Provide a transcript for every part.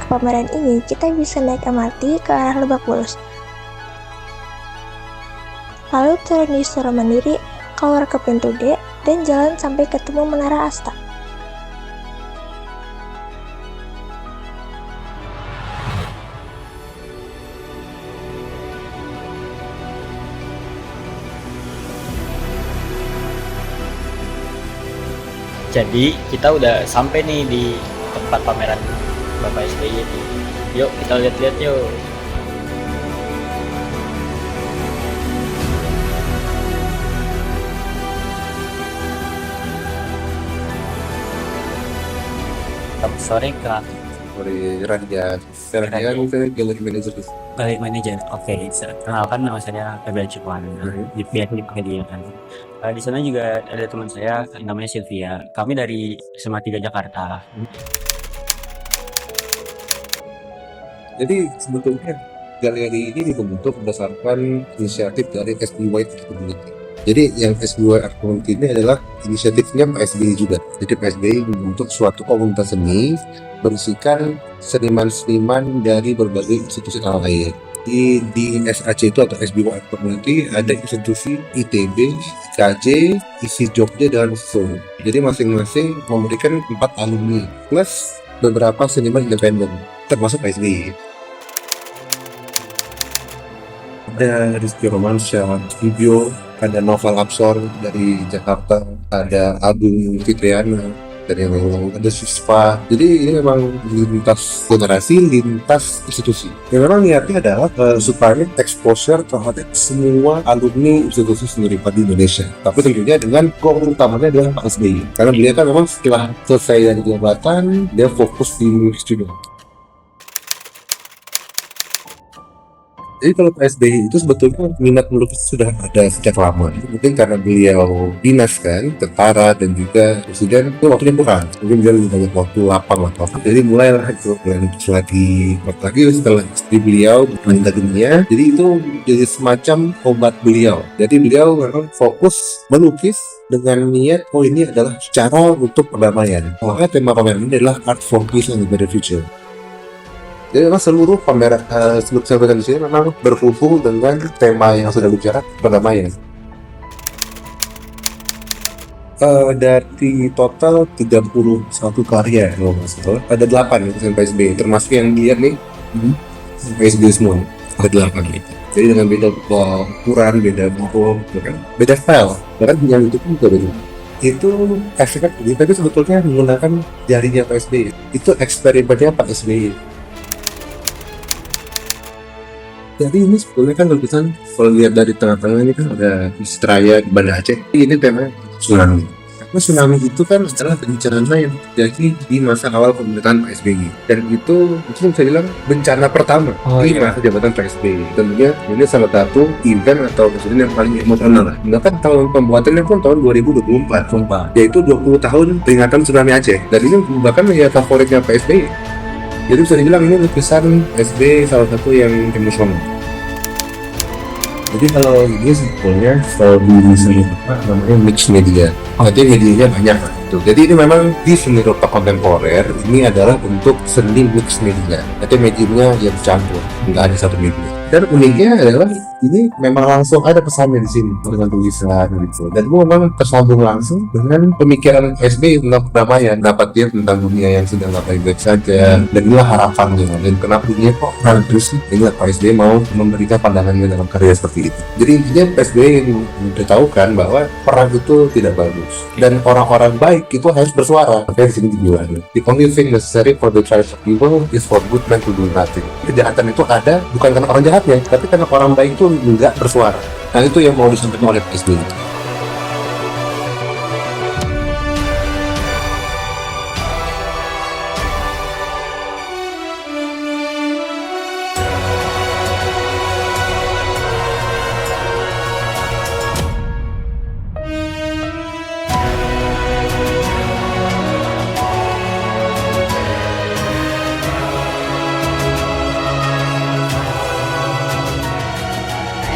pameran ini, kita bisa naik MRT ke arah Lebak Bulus. Lalu turun di Suramandiri, keluar ke pintu D, dan jalan sampai ketemu Menara Asta. Jadi kita udah sampai nih di tempat pameran Bapak SBY ini. Yuk kita lihat-lihat yuk. Selamat sore Kak. Sore Ranjan. Ranjan itu gallery manager. Balik manajer. Oke, kenalkan nama saya Gabriel Cipuan. Biasa dipanggil dia kan. Di sana juga ada teman saya namanya Sylvia. Kami dari SMA 3 Jakarta. Jadi sebetulnya galeri ini dibentuk berdasarkan inisiatif dari SBY Community. Jadi yang SBY Community ini adalah inisiatifnya Pak SBY juga. Jadi Pak SBY membentuk suatu komunitas seni berisikan seniman-seniman dari berbagai institusi tanah air. Di SAC itu atau SBY Community ada institusi ITB, IKJ, ISI Jogja, dan Solo. Jadi masing-masing memberikan 4 alumni plus beberapa seniman independen termasuk SBY. Ada Rizky Romansyah, Studio, ada Novel Absor dari Jakarta, ada Agung Fitriana dari yang ada Sispa. Jadi ini memang lintas generasi, lintas institusi. Yang memang niatnya adalah supaya exposure terhadap semua alumni institusi seni rupa di Indonesia. Tapi tentunya dengan goal utamanya adalah Pak SBY. Karena beliau kan memang setelah selesai dari jabatan, dia fokus di studio. Jadi kalau Pak SBY itu sebetulnya minat melukis sudah ada sejak lama. Mungkin karena beliau dinas kan, tentara dan juga presiden itu waktunya kurang. Mungkin beliau lebih banyak waktu lapang atau apa. Jadi mulailah itu melukis lagi setelah istri beliau meninggal dunia. Jadi itu jadi semacam obat beliau. Jadi beliau memang fokus melukis dengan niat ini adalah cara untuk perdamaian. Makanya tema pameran ini adalah Art for Peace and a Better Future. Jadi memang seluruh pameran seluruh di sini memang berhubung dengan tema yang sudah bicara perdamaian. Dari total 31 karya kalau nggak salah, ada 8 yang PSB, termasuk yang dia nih PSB semua, ada 8 gitu. Jadi dengan beda ukuran, beda bentuk, kan? Beda style, bahkan yang itu pun juga beda. Itu efeknya, tapi sebetulnya menggunakan jarinya PSB. Itu eksperimennya Pak SBY. Jadi ini sebetulnya kan lukisan, kalau lihat dari tengah-tengah ini kan ada Istraya di Banda Aceh. Ini temanya tsunami. Karena tsunami itu kan adalah bencana yang terjadi di masa awal pemerintahan Pak SBY. Dan itu mungkin bisa bilang bencana pertama di masa jabatan Pak SBY. Tentunya ini salah satu event atau presiden yang paling emosional lah. Bahkan tahun pembuatannya pun tahun 2024, yaitu 20 tahun peringatan tsunami Aceh. Dan ini bahkan ya favoritnya Pak SBY. Jadi bisa dibilang ini lukisan SB salah satu yang emosional. Jadi kalau ini sebetulnya kalau di seni apa namanya mix media. Jadi medianya banyak lah itu. Jadi ini memang di seni rupa kontemporer ini adalah untuk seni mix media. Jadi medianya yang campur, nggak ada satu media. Dan uniknya adalah ini memang langsung ada pesannya di sini dengan tulisan gitu. Dan itu memang tersambung langsung dengan pemikiran SBY tentang perdamaian, dapat dia tentang dunia yang sedang nggak baik-baik saja. Dan inilah harapannya. Dan kenapa dunia kok terus sih? Inilah Pak SBY mau memberikan pandangannya dalam karya seperti itu. Jadi intinya Pak SBY memberitahukan bahwa perang itu tidak bagus. Dan orang-orang baik itu harus bersuara. Makanya di sini dibilang, the only thing necessary for the tribes of evil is for good men to do nothing. Kejahatan itu ada bukan karena orang jahatnya, tapi karena orang baik itu nggak bersuara. Nah itu yang mau disampaikan oleh SBY.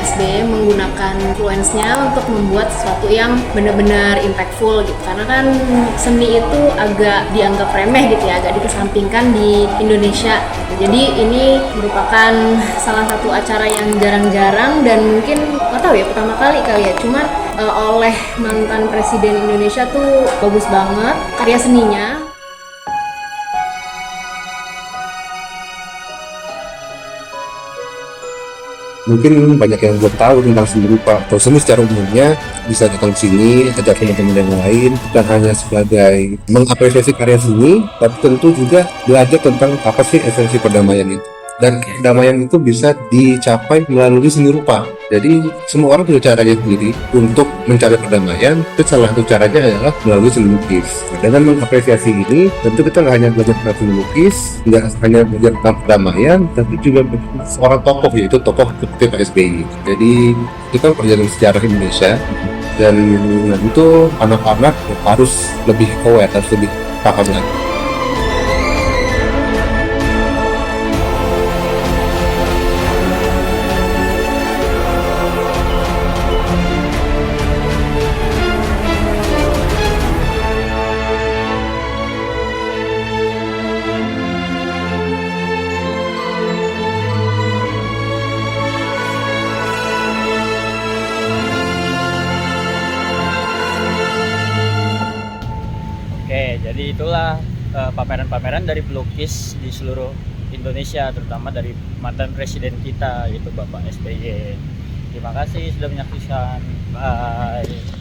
SBY menggunakan menggunakan influence-nya untuk membuat sesuatu yang benar-benar impactful gitu. Karena kan seni itu agak dianggap remeh gitu ya, agak dikesampingkan di Indonesia. Jadi ini merupakan salah satu acara yang jarang-jarang dan mungkin nggak tahu ya pertama kali ya. Cuman oleh mantan presiden Indonesia tuh bagus banget karya seninya. Mungkin banyak yang belum tahu tentang seni rupa atau seni secara umumnya. Bisa datang sini, ajak teman-teman yang lain, bukan hanya sebagai mengapresiasi karya seni, tapi tentu juga belajar tentang apa sih esensi perdamaian itu. Dan perdamaian itu bisa dicapai melalui seni rupa. Jadi semua orang punya caranya sendiri untuk mencari perdamaian. Itu salah satu caranya adalah melalui seni lukis. Dengan mengapresiasi ini, tentu kita nggak hanya belajar tentang seni lukis, nggak hanya belajar tentang perdamaian, tapi juga seorang tokoh, yaitu tokoh seperti Pak SBY. Jadi itu kan perjalanan sejarah Indonesia, dan itu anak-anak harus lebih aware, harus lebih paham lagi. Oke, jadi itulah pameran-pameran dari pelukis di seluruh Indonesia, terutama dari mantan presiden kita, yaitu Bapak SBY. Terima kasih sudah menyaksikan. Bye.